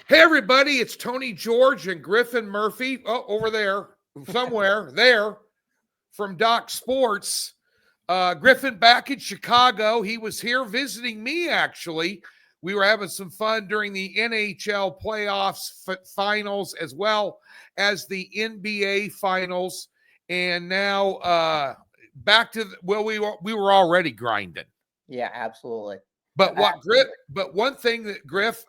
Hey, everybody, it's Tony George and Griffin Murphy. Oh, over there, somewhere there from DocSports. Griffin back in Chicago. He was here visiting me, actually. We were having some fun during the NHL playoffs finals as well as the NBA finals. And now back to, we were already grinding. Yeah, absolutely. But one thing that Griff,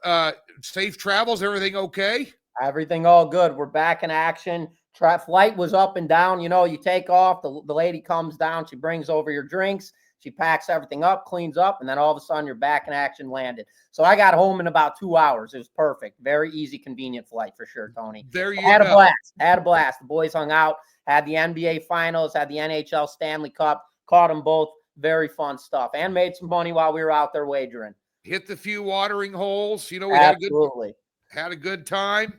safe travels, everything okay? Everything all good. We're back in action. Flight was up and down. You know, you take off, the lady comes down, she brings over your drinks, she packs everything up, cleans up, and then all of a sudden you're back in action, landed. So I got home in about 2 hours. It was perfect. Very easy, convenient flight for sure, Tony. There you Had go. a blast. Had a blast. The boys hung out, had the NBA finals, had the NHL Stanley Cup, caught them both. Very fun stuff, and made some money while we were out there wagering. Hit the few watering holes. You know, we had a good time.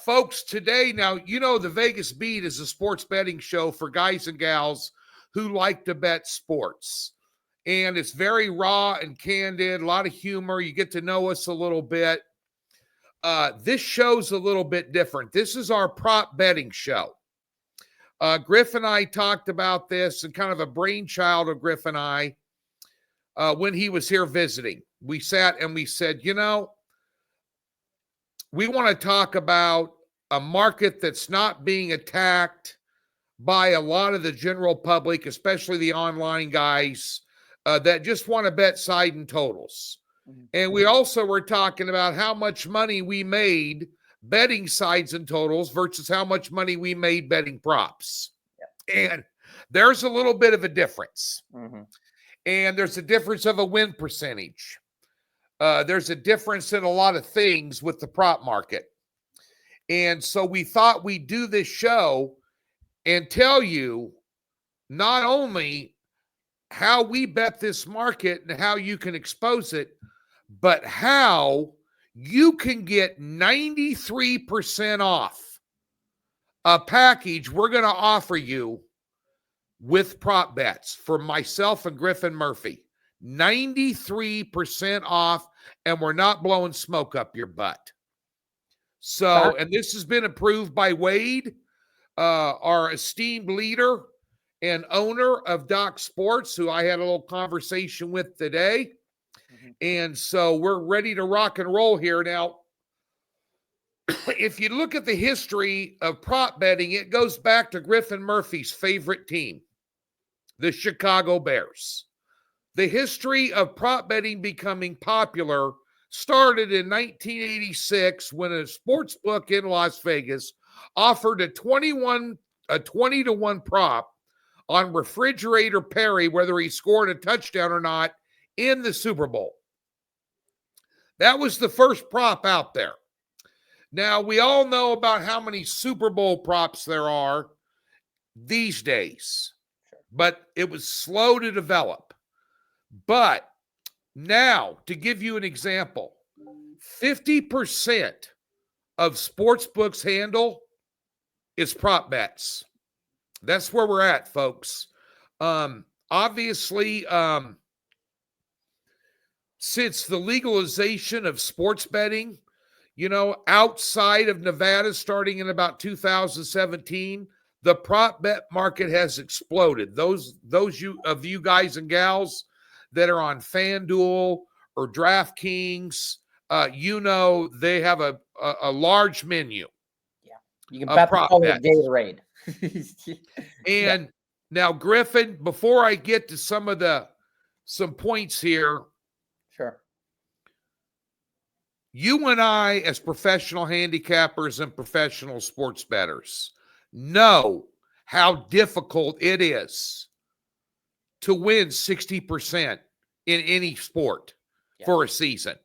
Folks, today, now, you know, the Vegas Beat is a sports betting show for guys and gals who like to bet sports. And it's very raw and candid, a lot of humor. You get to know us a little bit. This show's a little bit different. This is our prop betting show. Griff and I talked about this, and kind of a brainchild of Griff and I when he was here visiting. We sat and we said, you know, we want to talk about a market that's not being attacked by a lot of the general public, especially the online guys that just want to bet side and totals. Mm-hmm. And we also were talking about how much money we made betting sides and totals versus how much money we made betting props. Yep. And there's a little bit of a difference. Mm-hmm. And there's a difference of a win percentage. There's a difference in a lot of things with the prop market. And so we thought we'd do this show and tell you not only how we bet this market and how you can expose it, but how you can get 93% off a package we're going to offer you with prop bets for myself and Griffin Murphy. 93% off, and we're not blowing smoke up your butt. So, and this has been approved by Wade, our esteemed leader and owner of DocSports, who I had a little conversation with today. And so we're ready to rock and roll here. Now, if you look at the history of prop betting, it goes back to Griffin Murphy's favorite team, the Chicago Bears. The history of prop betting becoming popular started in 1986 when a sports book in Las Vegas offered a 20-1 prop on Refrigerator Perry, whether he scored a touchdown or not in the Super Bowl. That was the first prop out there. Now, we all know about how many Super Bowl props there are these days, but it was slow to develop. But now, to give you an example, 50% of sports books handle is prop bets. That's where we're at, folks. Obviously, since the legalization of sports betting, you know, outside of Nevada, starting in about 2017, the prop bet market has exploded. Those of you guys and gals that are on FanDuel or DraftKings, you know, they have a large menu. Yeah, you can bet the color of Gatorade. And now, Griffin, before I get to some points here, sure. You and I, as professional handicappers and professional sports bettors, know how difficult it is to win 60% in any sport for a season.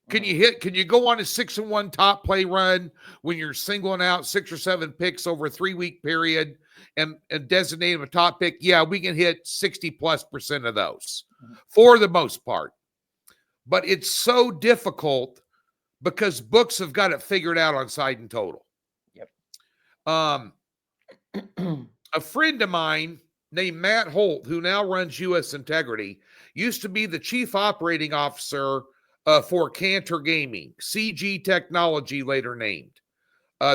Can you go on a 6-1 top play run when you're singling out 6 or 7 picks over a 3-week period and designate them a top pick? Yeah, we can hit 60+% of those for the most part. But it's so difficult because books have got it figured out on side and total. Yep. A friend of mine named Matt Holt, who now runs U.S. Integrity, used to be the chief operating officer for Cantor Gaming, CG Technology later named.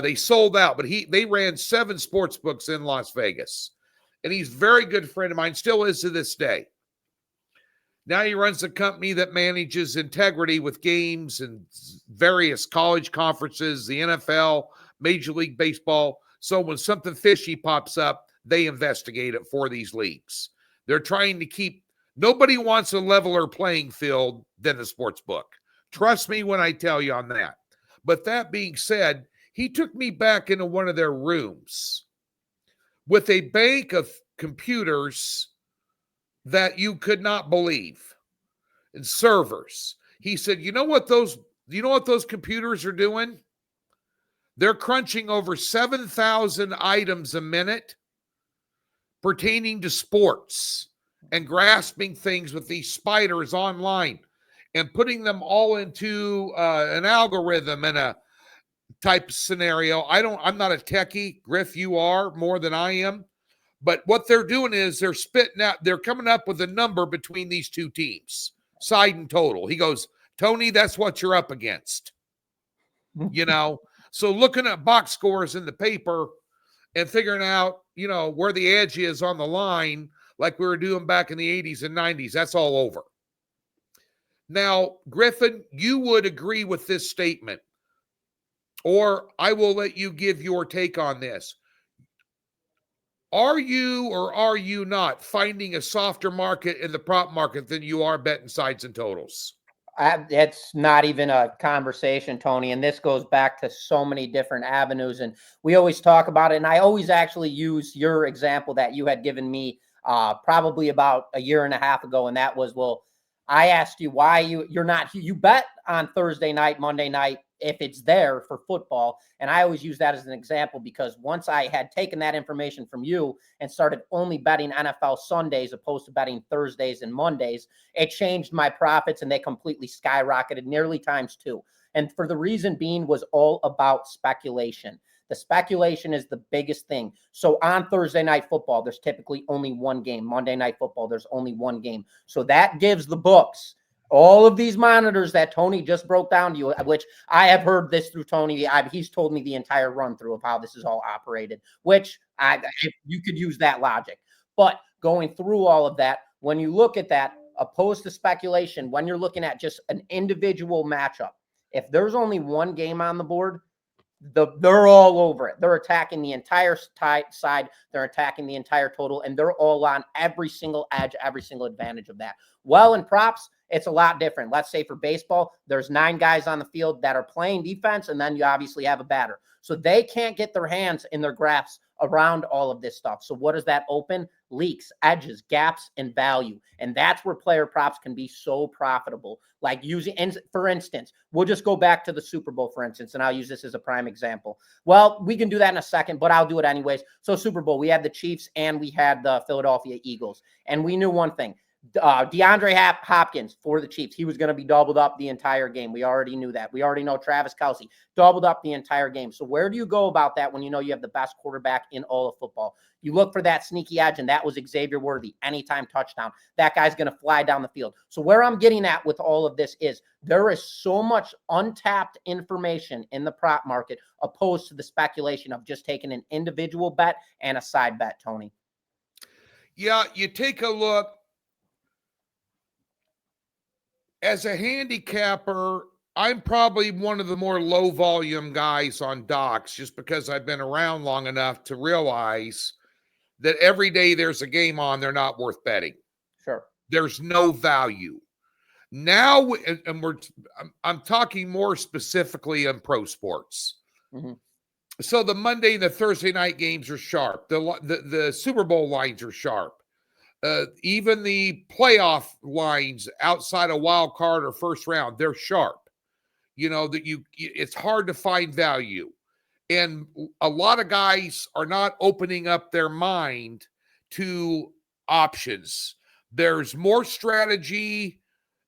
They sold out, but they ran 7 sports books in Las Vegas. And he's a very good friend of mine, still is to this day. Now he runs a company that manages integrity with games and various college conferences, the NFL, Major League Baseball. So when something fishy pops up, they investigate it for these leagues. They're trying to keep, nobody wants a leveler playing field than the sports book. Trust me when I tell you on that. But that being said, he took me back into one of their rooms with a bank of computers that you could not believe, and servers. He said, you know what those computers are doing? They're crunching over 7,000 items a minute pertaining to sports and grasping things with these spiders online and putting them all into an algorithm and a type scenario. I'm not a techie. Griff, you are more than I am. But what they're doing is they're coming up with a number between these two teams, side and total. He goes, Tony, that's what you're up against. So looking at box scores in the paper and figuring out, where the edge is on the line, like we were doing back in the 80s and 90s, that's all over. Now, Griffin, you would agree with this statement, or I will let you give your take on this. Are you or are you not finding a softer market in the prop market than you are betting sides and totals? It's not even a conversation, Tony. And this goes back to so many different avenues. And we always talk about it. And I always actually use your example that you had given me probably about a year and a half ago. And that was, I asked you why you bet on Thursday night, Monday night, if it's there for football. And I always use that as an example because once I had taken that information from you and started only betting NFL Sundays opposed to betting Thursdays and Mondays, it changed my profits and they completely skyrocketed nearly times 2. And for the reason being was all about speculation. The speculation is the biggest thing. So on Thursday night football, there's typically only one game. Monday night football, there's only one game. So that gives the books all of these monitors that Tony just broke down to you, which I have heard this through Tony. He's told me the entire run through of how this is all operated, which you could use that logic. But going through all of that, when you look at that, opposed to speculation, when you're looking at just an individual matchup, if there's only one game on the board, they're all over it. They're attacking the entire side. They're attacking the entire total, and they're all on every single edge, every single advantage of that. Well, in props, it's a lot different. Let's say for baseball, there's 9 guys on the field that are playing defense, and then you obviously have a batter. So they can't get their hands in their graphs around all of this stuff. So what does that open? Leaks, edges, gaps, and value. And that's where player props can be so profitable. Like for instance, we'll just go back to the Super Bowl, for instance, and I'll use this as a prime example. Well, we can do that in a second, but I'll do it anyways. So Super Bowl, we had the Chiefs and we had the Philadelphia Eagles. And we knew one thing. DeAndre Hopkins for the Chiefs. He was going to be doubled up the entire game. We already knew that. We already know Travis Kelce doubled up the entire game. So where do you go about that when you know you have the best quarterback in all of football? You look for that sneaky edge, and that was Xavier Worthy. Anytime touchdown. That guy's going to fly down the field. So where I'm getting at with all of this is there is so much untapped information in the prop market opposed to the speculation of just taking an individual bet and a side bet, Tony. Yeah, you take a look. As a handicapper, I'm probably one of the more low volume guys on Docs just because I've been around long enough to realize that every day there's a game on, they're not worth betting. Sure. There's no value. Now, and I'm talking more specifically on pro sports. Mm-hmm. So the Monday and the Thursday night games are sharp. The Super Bowl lines are sharp. Even the playoff lines outside a wild card or first round, they're sharp. It's hard to find value. And a lot of guys are not opening up their mind to options. There's more strategy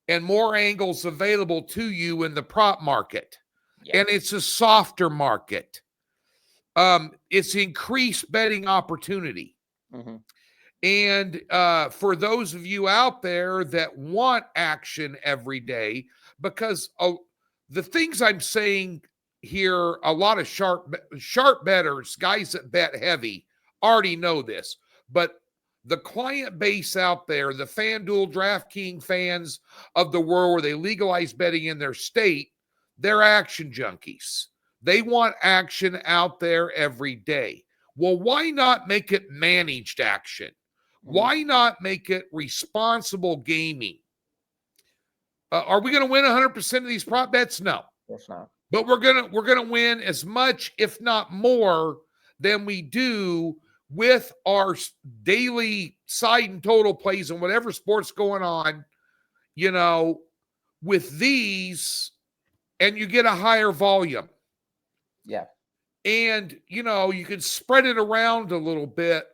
and more angles available to you in the prop market. Yeah. And it's a softer market. It's increased betting opportunity. Mm-hmm. And for those of you out there that want action every day, because the things I'm saying here, a lot of sharp bettors, guys that bet heavy, already know this. But the client base out there, the FanDuel, DraftKings fans of the world where they legalize betting in their state, they're action junkies. They want action out there every day. Well, why not make it managed action? Why not make it responsible gaming? Are we going to win 100% of these prop bets? No. Of course not. But we're gonna win as much, if not more, than we do with our daily side and total plays and whatever sport's going on, with these, and you get a higher volume. Yeah. And, you can spread it around a little bit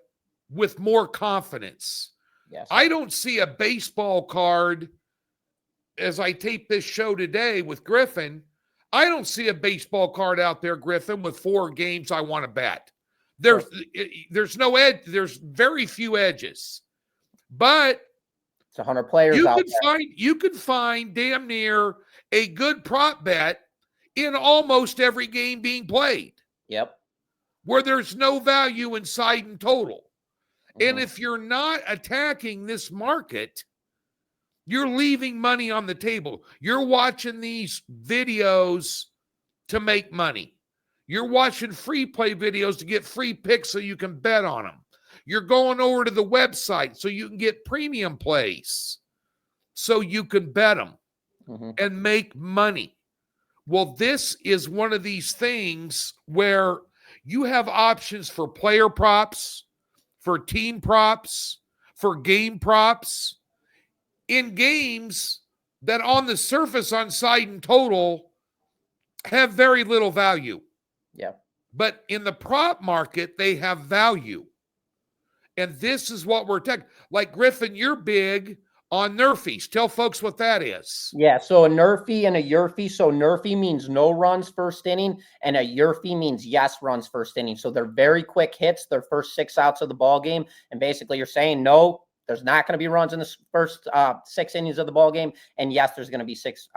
with more confidence. Yes. I don't see a baseball card as I tape this show today with Griffin. I don't see a baseball card out there, Griffin, with 4 games I want to bet. There's no edge. There's very few edges, but it's 100 players. You could find damn near a good prop bet in almost every game being played. Yep. Where there's no value in side and total. And if you're not attacking this market, you're leaving money on the table. You're watching these videos to make money. You're watching free play videos to get free picks so you can bet on them. You're going over to the website so you can get premium plays so you can bet them and make money. Well, this is one of these things where you have options for player props, for team props, for game props, in games that on the surface on side and total have very little value. Yeah. But in the prop market, they have value. And this is what we're taking. Like, Griffin, you're big on Nerfys. Tell folks what that is. Yeah, so a Nerfy and a Yerfy. So Nerfy means no runs first inning, and a Yerfy means yes runs first inning. So they're very quick hits, their first 6 outs of the ball game. And basically you're saying, no, there's not going to be runs in the first 6 innings of the ball game, and yes, there's going to be 6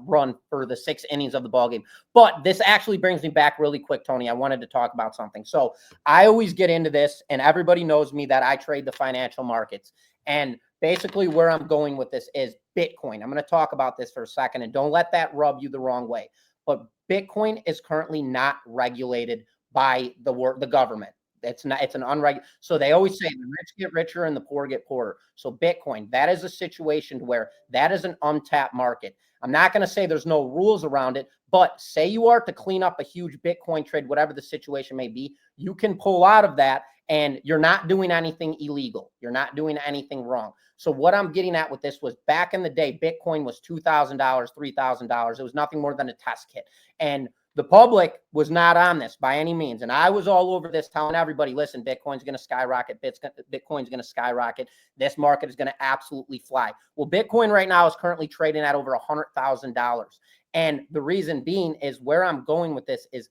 run for the 6 innings of the ball game. But this actually brings me back really quick, Tony. I wanted to talk about something. So I always get into this, and everybody knows me that I trade the financial markets. And basically where I'm going with this is Bitcoin. I'm going to talk about this for a second, and don't let that rub you the wrong way. But Bitcoin is currently not regulated by the government. It's not, it's an unregulated. So they always say the rich get richer and the poor get poorer. So Bitcoin, that is a situation where that is an untapped market. I'm not going to say there's no rules around it, but say you are to clean up a huge Bitcoin trade, whatever the situation may be, you can pull out of that and you're not doing anything illegal. You're not doing anything wrong. So what I'm getting at with this was back in the day, Bitcoin was $2,000, $3,000. It was nothing more than a test kit. And the public was not on this by any means. And I was all over this telling everybody, listen, Bitcoin's going to skyrocket. Bitcoin's going to skyrocket. This market is going to absolutely fly. Well, Bitcoin right now is currently trading at over $100,000. And the reason being is where I'm going with this is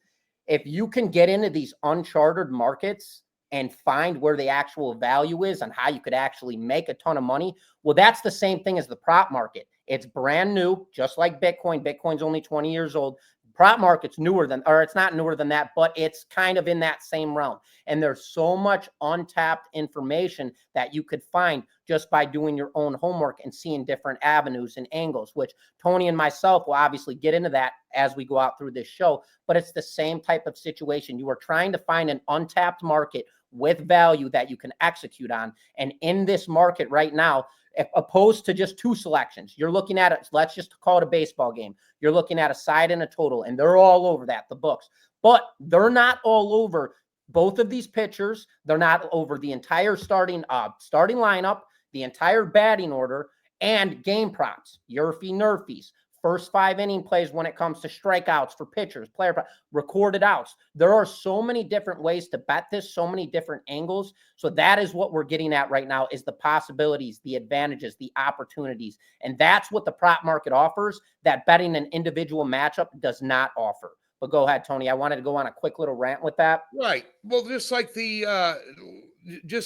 if you can get into these uncharted markets and find where the actual value is and how you could actually make a ton of money, well, that's the same thing as the prop market. It's brand new, just like Bitcoin. Bitcoin's only 20 years old. Prop market's newer than, or it's not newer than that, but it's kind of in that same realm. And there's so much untapped information that you could find just by doing your own homework and seeing different avenues and angles, which Tony and myself will obviously get into that as we go out through this show. But it's the same type of situation. You are trying to find an untapped market with value that you can execute on. And in this market right now, opposed to just 2 selections, you're looking at it, let's just call it a baseball game. You're looking at a side and a total, and they're all over that, the books. But they're not all over both of these pitchers. They're not over the entire starting lineup, the entire batting order, and game props, Yerfy, Nerfys, first 5 inning plays when it comes to strikeouts for pitchers, player props, recorded outs. There are so many different ways to bet this, so many different angles. So that is what we're getting at right now, is the possibilities, the advantages, the opportunities. And that's what the prop market offers that betting an individual matchup does not offer. But go ahead, Tony. I wanted to go on a quick little rant with that. Right. Well, just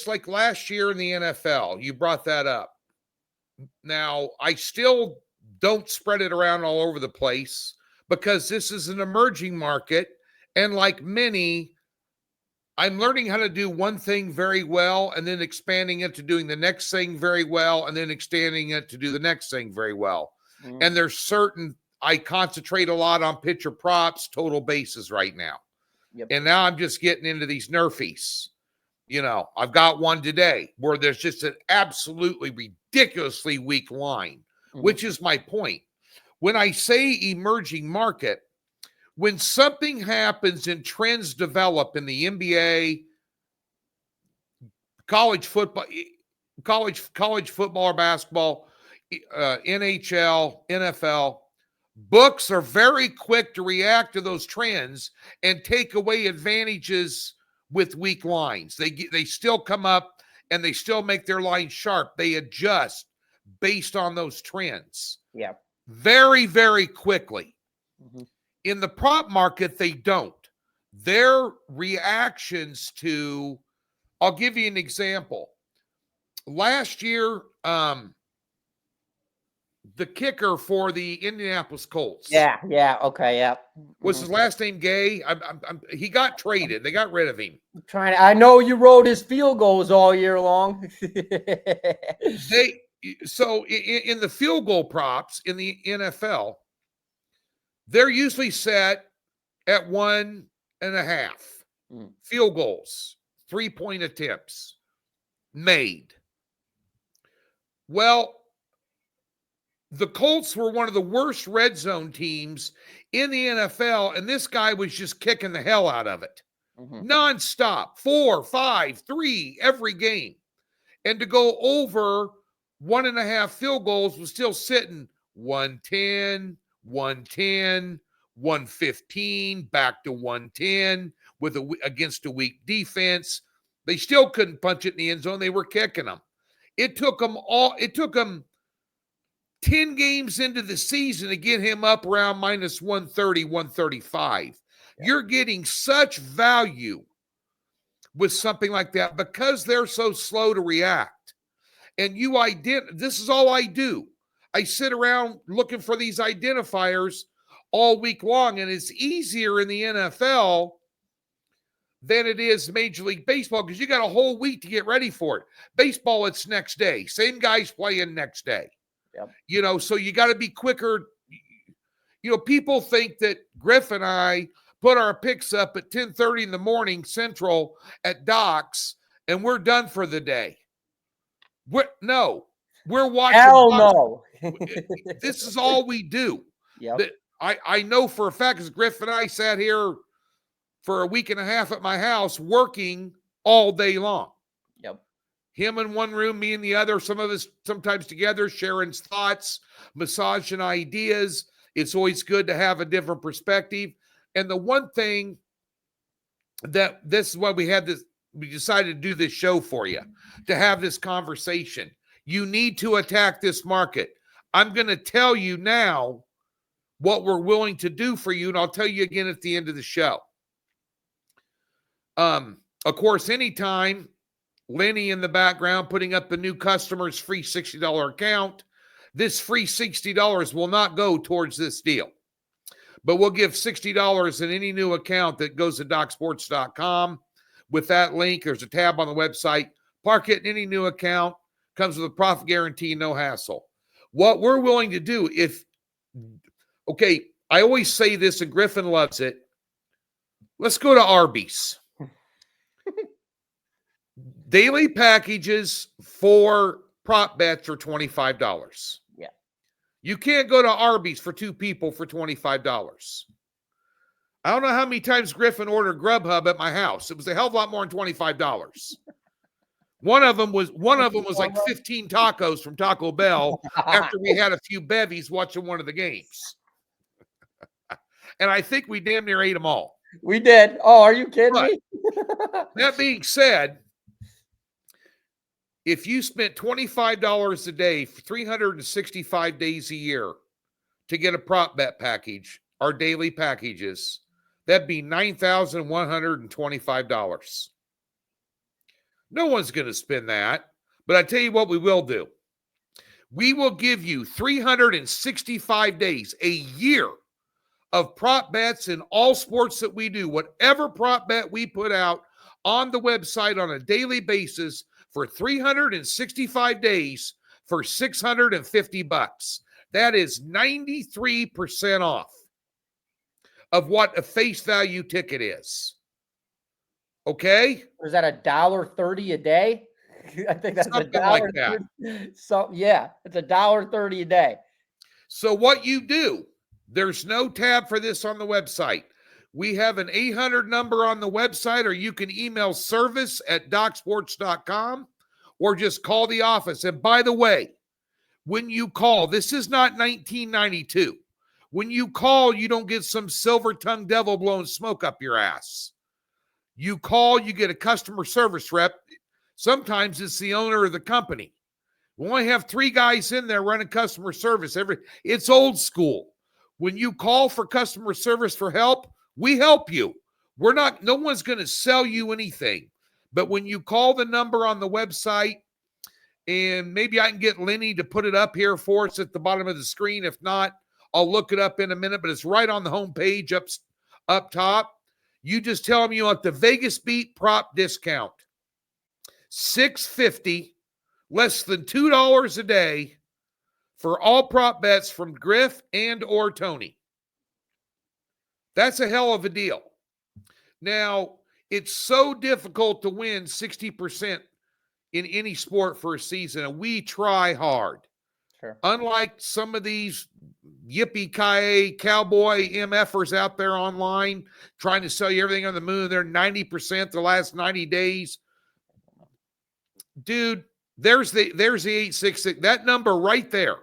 like last year in the NFL, you brought that up. Now, I still don't spread it around all over the place, because this is an emerging market. And like many, I'm learning how to do one thing very well and then expanding it to doing the next thing very well and then extending it to do the next thing very well. And there's certain, I concentrate a lot on pitcher props, total bases right now. And now I'm just getting into these Nerfys. I've got one today where there's just an absolutely ridiculously weak line, which is my point. When I say emerging market, when something happens and trends develop in the NBA, college football or basketball, NHL, NFL, books are very quick to react to those trends and take away advantages with weak lines. They still come up and they still make their line sharp. They adjust based on those trends. Yeah. Very, very quickly. In the prop market, they don't. Their reactions to, I'll give you an example. Last year, the kicker for the Indianapolis Colts. Yeah. Okay. Yeah. Was his last name Gay? He got traded. They got rid of him. I know you wrote his field goals all year long. So in the field goal props in the NFL, they're usually set at 1.5 field goals, 3-point attempts made. Well, the Colts were one of the worst red zone teams in the NFL, and this guy was just kicking the hell out of it. Nonstop, 4, 5, 3 every game. And to go over 1.5 field goals was still sitting 110, 110, 115, back to 110 against a weak defense. They still couldn't punch it in the end zone. They were kicking them. It took them 10 games into the season to get him up around minus 130, 135. You're getting such value with something like that because they're so slow to react. And this is all I do. I sit around looking for these identifiers all week long, and it's easier in the NFL than it is Major League Baseball because you got a whole week to get ready for it. Baseball, it's next day. Same guys playing next day. So you got to be quicker. People think that Griffin and I put our picks up at 10:30 in the morning Central at Docs, and we're done for the day. We're watching. Hell no. This is all we do. I know for a fact because Griffin and I sat here for a week and a half at my house working all day long. Him in one room, me in the other, some of us sometimes together, sharing thoughts, massaging ideas. It's always good to have a different perspective. And the one thing this is why we decided to do this show for you, to have this conversation. You need to attack this market. I'm going to tell you now what we're willing to do for you, and I'll tell you again at the end of the show. Of course, anytime Lenny in the background putting up the new customer's free $60 account, this free $60 will not go towards this deal. But we'll give $60 in any new account that goes to DocSports.com. With that link, there's a tab on the website. Park it in any new account. Comes with a profit guarantee, no hassle. What we're willing to do I always say this, and Griffin loves it. Let's go to Arby's. Daily packages for prop bets are $25. Yeah. You can't go to Arby's for 2 people for $25. I don't know how many times Griffin ordered Grubhub at my house. It was a hell of a lot more than $25. One of them was like 15 tacos from Taco Bell after we had a few bevies watching one of the games. And I think we damn near ate them all. We did. Oh, are you kidding me? That being said, if you spent $25 a day for 365 days a year to get a prop bet package, our daily packages, that'd be $9,125. No one's going to spend that, but I tell you what we will do. We will give you 365 days, a year of prop bets in all sports that we do. Whatever prop bet we put out on the website on a daily basis for 365 days for $650. That is 93% off of what a face value ticket is. Okay? Is that $1.30 a day? I think that's something like that. So yeah, it's $1.30 a day. So what you do, there's no tab for this on the website. We have an 800 number on the website, or you can email service@DocSports.com, or just call the office. And by the way, when you call, this is not 1992. When you call, you don't get some silver-tongued devil blowing smoke up your ass. You call, you get a customer service rep. Sometimes it's the owner of the company. We only have 3 guys in there running customer service. It's old school. When you call for customer service for help, we help you. No one's going to sell you anything. But when you call the number on the website, and maybe I can get Lenny to put it up here for us at the bottom of the screen. If not, I'll look it up in a minute, but it's right on the homepage up top. You just tell them you want the Vegas Beat prop discount. $650, less than $2 a day for all prop bets from Griff and or Tony. That's a hell of a deal. Now, it's so difficult to win 60% in any sport for a season, and we try hard. Sure. Unlike some of these yippee-ki-yay cowboy MFers out there online trying to sell you everything on the moon, they're 90% the last 90 days. Dude, there's the 866, that number right there.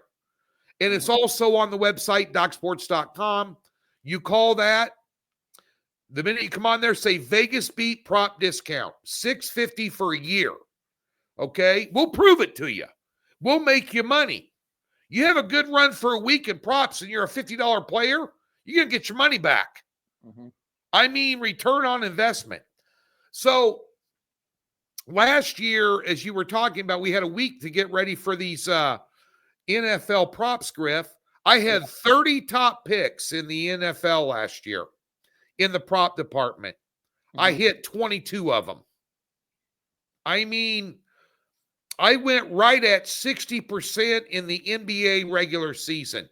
And it's also on the website, DocSports.com. You call that. The minute you come on there, say Vegas Beat prop discount, $650 for a year. Okay? We'll prove it to you. We'll make you money. You have a good run for a week in props and you're a $50 player, you're going to get your money back. Mm-hmm. I mean, return on investment. So last year, as you were talking about, we had a week to get ready for these NFL props, Griff. I had 30 top picks in the NFL last year in the prop department. Mm-hmm. I hit 22 of them. I mean, I went right at 60% in the NBA regular season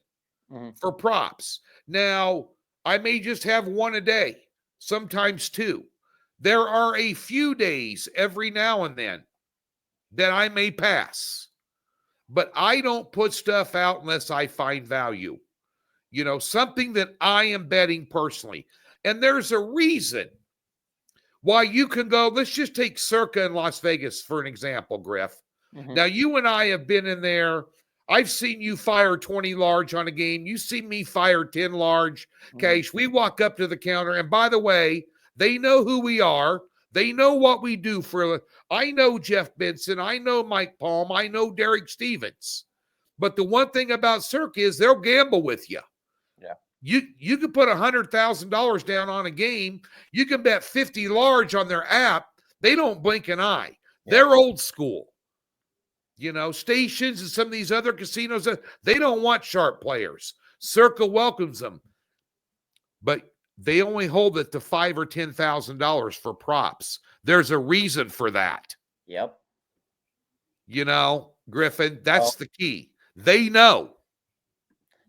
for props. Now, I may just have one a day, sometimes 2. There are a few days every now and then that I may pass, but I don't put stuff out unless I find value. You know, something that I am betting personally. And there's a reason why you can go, let's just take Circa in Las Vegas for an example, Griff. Mm-hmm. Now, you and I have been in there. I've seen you fire 20 large on a game. You see me fire 10 large. Cash. We walk up to the counter, and by the way, they know who we are. They know what we do for. I know Jeff Benson. I know Mike Palm. I know Derek Stevens. But the one thing about Circa is they'll gamble with you. Yeah. You can put $100,000 down on a game. You can bet 50 large on their app. They don't blink an eye. Yeah. They're old school. You know, Stations and some of these other casinos, they don't want sharp players. Circa welcomes them. But they only hold it to $5,000 or $10,000 for props. There's a reason for that. Yep. You know, Griffin, that's the key. They know.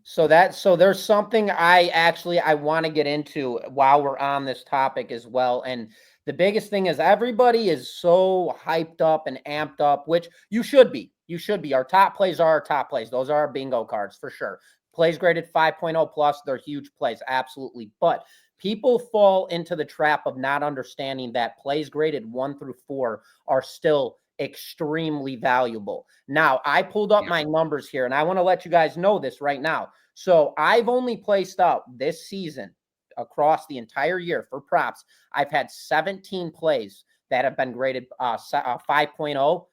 So there's something I want to get into while we're on this topic as well. And the biggest thing is everybody is so hyped up and amped up, which you should be. You should be. Our top plays are our top plays. Those are our bingo cards for sure. Plays graded 5.0 plus, they're huge plays, absolutely. But people fall into the trap of not understanding that plays graded 1 through 4 are still extremely valuable. Now, I pulled up my numbers here, and I want to let you guys know this right now. So I've only placed out this season across the entire year for props. I've had 17 plays that have been graded 5.0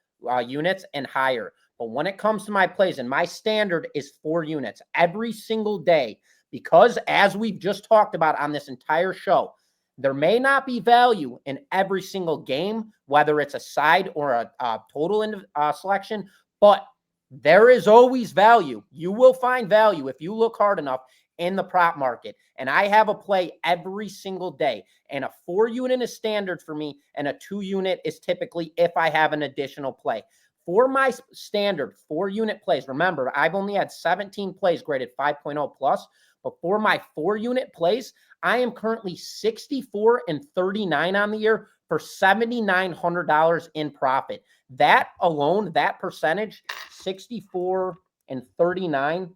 units and higher. But when it comes to my plays, and my standard is 4 units every single day, because as we've just talked about on this entire show, there may not be value in every single game, whether it's a side or a total selection, but There is always value. You will find value if you look hard enough in the prop market. And I have a play every single day. And a 4-unit is standard for me, and a 2-unit is typically if I have an additional play. For my standard 4-unit plays, remember, I've only had 17 plays graded 5.0 plus, but for my 4-unit plays, I am currently 64-39 on the year for $7,900 in profit. That alone, that percentage, 64-39,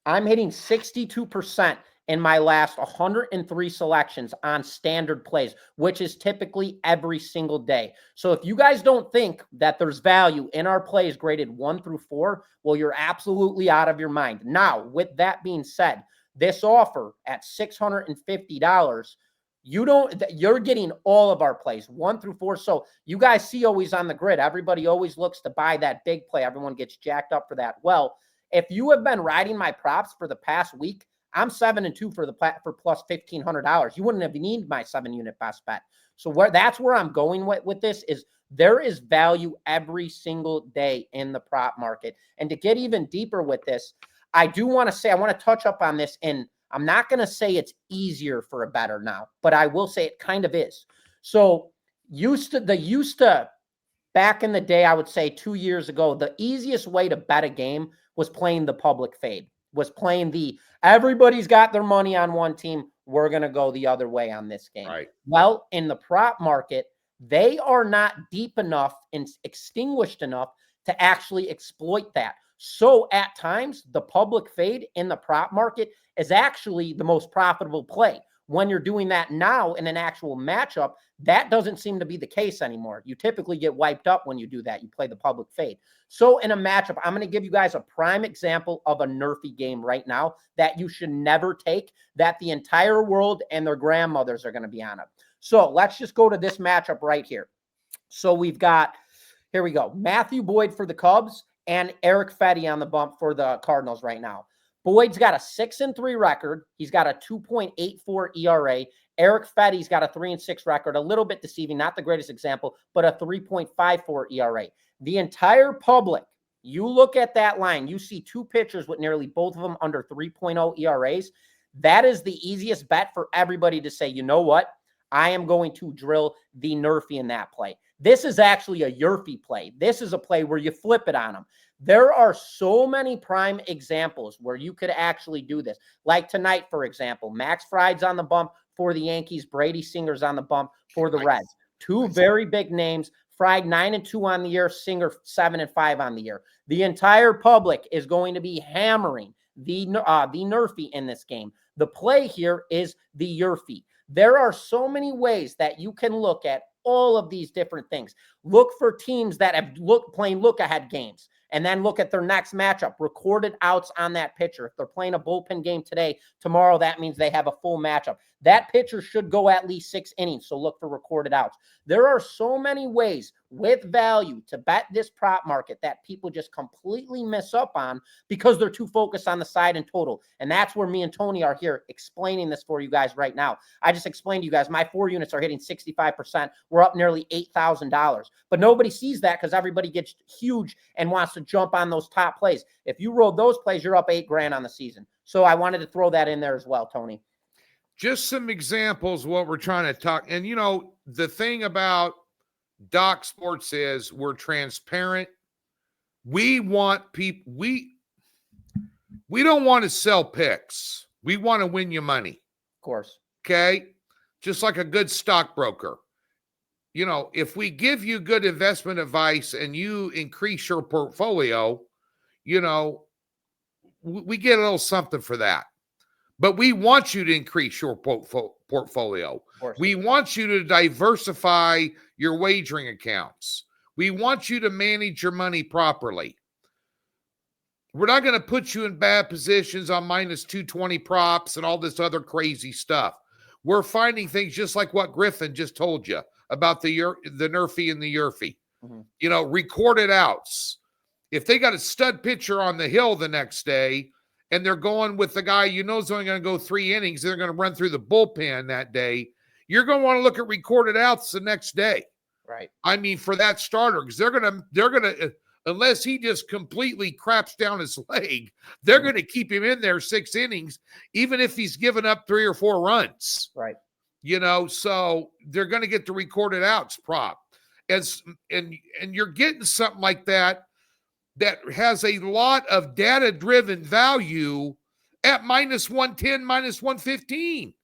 I'm hitting 62% in my last 103 selections on standard plays, which is typically every single day. So if you guys don't think that there's value in our plays graded 1 through 4, well, you're absolutely out of your mind. Now, with that being said, this offer at $650, you're getting all of our plays 1 through 4. So you guys see always on the grid, everybody always looks to buy that big play. Everyone gets jacked up for that. Well, if you have been riding my props for the past week, I'm 7-2 for plus $1,500. You wouldn't have needed my 7-unit best bet. So that's where I'm going with this is there is value every single day in the prop market. And to get even deeper with this, I do want to say, I want to touch up on this, and I'm not going to say it's easier for a bettor now, but I will say it kind of is. So used to back in the day, I would say 2 years ago, the easiest way to bet a game was playing the public fade, was playing everybody's got their money on one team. We're going to go the other way on this game. Right. Well, in the prop market, they are not deep enough and extinguished enough to actually exploit that. So at times, the public fade in the prop market is actually the most profitable play. When you're doing that now in an actual matchup, that doesn't seem to be the case anymore. You typically get wiped up when you do that. You play the public fade. So in a matchup, I'm going to give you guys a prime example of a Nerfy game right now that you should never take, that the entire world and their grandmothers are going to be on it. So let's just go to this matchup right here. So we've got, here we go, Matthew Boyd for the Cubs and Eric Fetty on the bump for the Cardinals right now. Boyd's got a 6-3 record. He's got a 2.84 ERA. Eric Fetty's got a 3-6 record. A little bit deceiving, not the greatest example, but a 3.54 ERA. The entire public, you look at that line, you see two pitchers with nearly both of them under 3.0 ERAs. That is the easiest bet for everybody to say, you know what? I am going to drill the Nerfy in that play. This is actually a Yerfy play. This is a play where you flip it on them. There are so many prime examples where you could actually do this. Like tonight, for example, Max Fried's on the bump for the Yankees. Brady Singer's on the bump for the Reds. Two very big names. Fried 9-2 on the year. Singer 7-5 on the year. The entire public is going to be hammering the Nerfy in this game. The play here is the Yerfy. There are so many ways that you can look at all of these different things. Look for teams that have playing look-ahead games, and then look at their next matchup, recorded outs on that pitcher. If they're playing a bullpen game today, tomorrow that means they have a full matchup. That pitcher should go at least 6 innings, so look for recorded outs. There are so many ways with value to bet this prop market that people just completely miss up on because they're too focused on the side and total. And that's where me and Tony are here explaining this for you guys right now. I just explained to you guys, my 4 units are hitting 65%. We're up nearly $8,000. But nobody sees that because everybody gets huge and wants to jump on those top plays. If you roll those plays, you're up $8,000 on the season. So I wanted to throw that in there as well, Tony. Just some examples of what we're trying to talk. And, you know, the thing about DocSports is we're transparent. We want people, we don't want to sell picks. We want to win you money. Of course. Okay? Just like a good stockbroker. You know, if we give you good investment advice and you increase your portfolio, you know, we get a little something for that. But we want you to increase your portfolio. We want you to diversify your wagering accounts. We want you to manage your money properly. We're not going to put you in bad positions on minus 220 props and all this other crazy stuff. We're finding things just like what Griffin just told you about the Nerfy and the Yerfy. Mm-hmm. You know, recorded outs. If they got a stud pitcher on the hill the next day, and they're going with the guy you know is only going to go 3 innings, they're going to run through the bullpen that day, you're going to want to look at recorded outs the next day. Right. I mean, for that starter, because they're going to unless he just completely craps down his leg, they're going to keep him in there 6 innings, even if he's given up 3 or 4 runs. Right. So they're going to get the recorded outs prop. And you're getting something like that has a lot of data-driven value at -110, -115.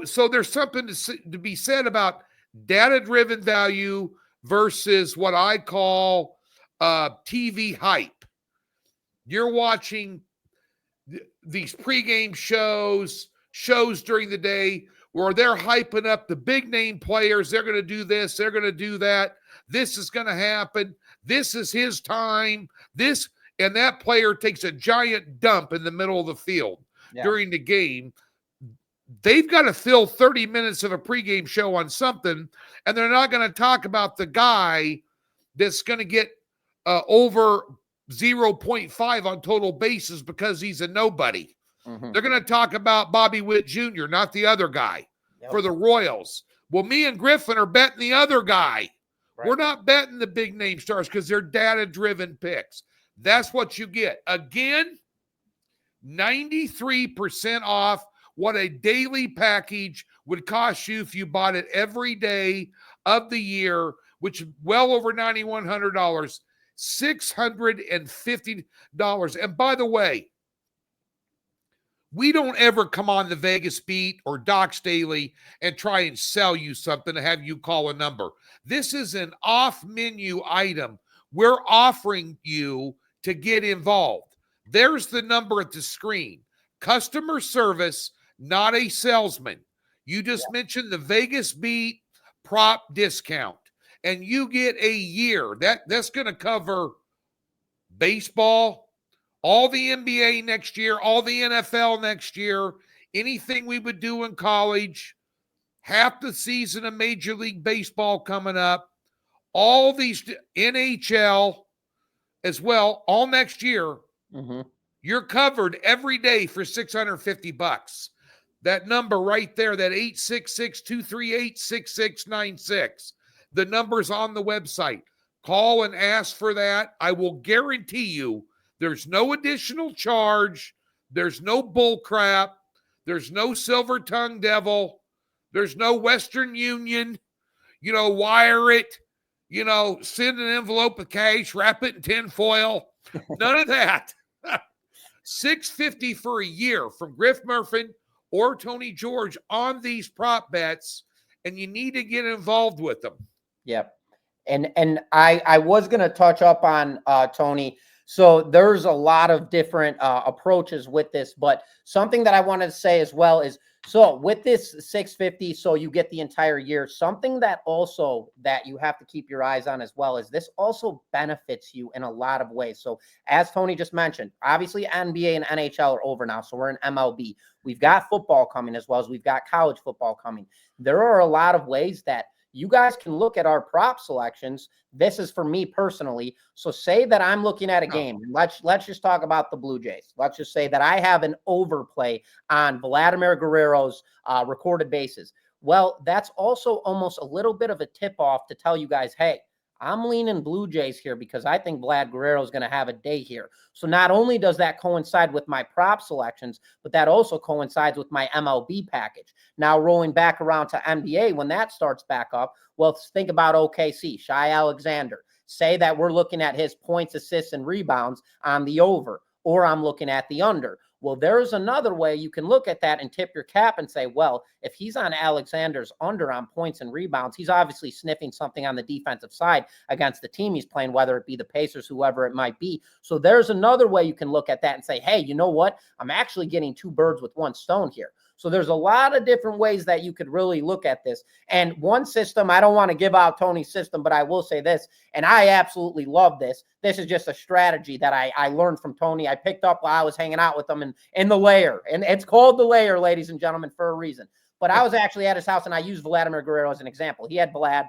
So there's something to be said about data-driven value versus what I call TV hype. You're watching these pregame shows during the day where they're hyping up the big name players. They're going to do this. They're going to do that. This is going to happen. This is his time. And that player takes a giant dump in the middle of the field during the game. They've got to fill 30 minutes of a pregame show on something, and they're not going to talk about the guy that's going to get over 0.5 on total bases because he's a nobody. They're going to talk about Bobby Witt Jr., not the other guy for the Royals. Well, me and Griffin are betting the other guy. Right. We're not betting the big name stars because they're data-driven picks. That's what you get. Again, 93% off what a daily package would cost you if you bought it every day of the year, which is well over $9,100, $650. And by the way, we don't ever come on the Vegas Beat or Docs Daily and try and sell you something to have you call a number. This is an off-menu item we're offering you to get involved. There's the number at the screen. Customer service, not a salesman. You just mentioned the Vegas Beat prop discount, and you get a year. That's going to cover baseball, all the NBA next year, all the NFL next year, anything we would do in college, half the season of Major League Baseball coming up, all these NHL as well, all next year. You're covered every day for $650. That number right there, that 866-238-6696. The number's on the website. Call and ask for that. I will guarantee you there's no additional charge. There's no bull crap. There's no silver tongue devil. There's no Western Union, wire it, send an envelope of cash, wrap it in tin foil. None of that. $650 for a year from Griff Murphy or Tony George on these prop bets, and you need to get involved with them. Yep. And I was going to touch up on Tony. So there's a lot of different approaches with this, but something that I wanted to say as well is, so with this $650, so you get the entire year, something that you have to keep your eyes on as well is this also benefits you in a lot of ways. So as Tony just mentioned, obviously NBA and NHL are over now. So we're in MLB. We've got football coming as well as we've got college football coming. There are a lot of ways that you guys can look at our prop selections. This is for me personally. So say that I'm looking at a game. Let's just talk about the Blue Jays. Let's just say that I have an overplay on Vladimir Guerrero's recorded bases. Well, that's also almost a little bit of a tip-off to tell you guys, hey, I'm leaning Blue Jays here because I think Vlad Guerrero is going to have a day here. So not only does that coincide with my prop selections, but that also coincides with my MLB package. Now rolling back around to NBA, when that starts back up, well, think about OKC, Shai Alexander. Say that we're looking at his points, assists, and rebounds on the over, or I'm looking at the under. Well, there's another way you can look at that and tip your cap and say, well, if he's on Alexander's under on points and rebounds, he's obviously sniffing something on the defensive side against the team he's playing, whether it be the Pacers, whoever it might be. So there's another way you can look at that and say, hey, you know what? I'm actually getting 2 birds with 1 stone here. So there's a lot of different ways that you could really look at this. And one system, I don't want to give out Tony's system, but I will say this, and I absolutely love this. This is just a strategy that I learned from Tony. I picked up while I was hanging out with him in the lair. And it's called the lair, ladies and gentlemen, for a reason. But I was actually at his house, and I used Vladimir Guerrero as an example. He had Vlad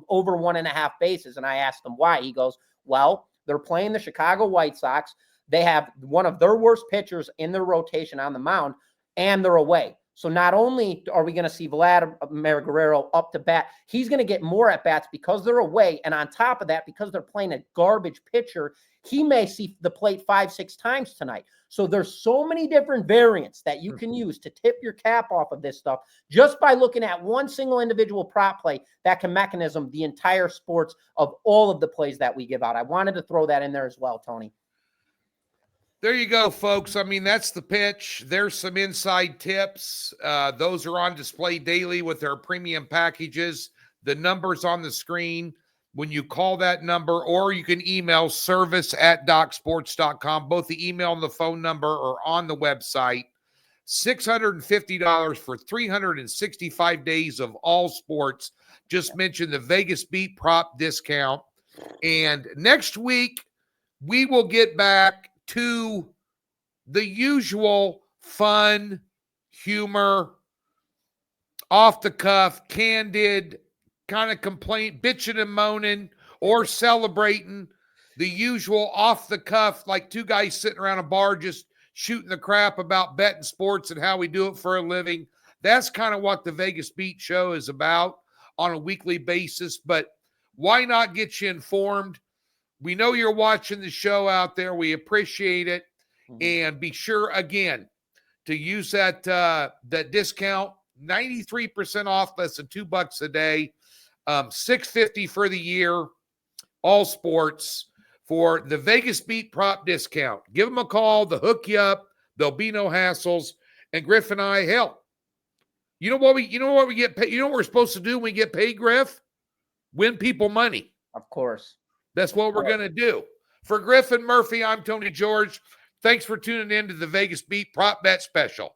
over 1.5 bases, and I asked him why. He goes, well, they're playing the Chicago White Sox. They have one of their worst pitchers in their rotation on the mound, and they're away. So not only are we going to see Vladimir Guerrero up to bat, he's going to get more at bats because they're away. And on top of that, because they're playing a garbage pitcher, he may see the plate 5-6 times tonight. So there's so many different variants that you can use to tip your cap off of this stuff just by looking at one single individual prop play that can mechanism the entire sports of all of the plays that we give out. I wanted to throw that in there as well, Tony. There you go, folks. I mean, that's the pitch. There's some inside tips. Those are on display daily with our premium packages. The number's on the screen. When you call that number, or you can email service@docsports.com. Both the email and the phone number are on the website. $650 for 365 days of all sports. Just mention the Vegas Beat prop discount. And next week, we will get back to the usual fun, humor, off the cuff, candid, kind of complaint, bitching and moaning, or celebrating, the usual off the cuff, like two guys sitting around a bar just shooting the crap about betting sports and how we do it for a living. That's kind of what the Vegas Beat show is about on a weekly basis. But why not get you informed? We know you're watching the show out there. We appreciate it. And be sure, again, to use that discount, 93% off, less than $2 a day, $650 for the year, all sports, for the Vegas Beat prop discount. Give them a call. They'll hook you up. There'll be no hassles. And Griff and I, hell, you know what we get paid? You know what we're supposed to do when we get paid, Griff? Win people money. Of course. That's what we're going to do. For Griffin Murphy, I'm Tony George. Thanks for tuning in to the Vegas Beat Prop Bet Special.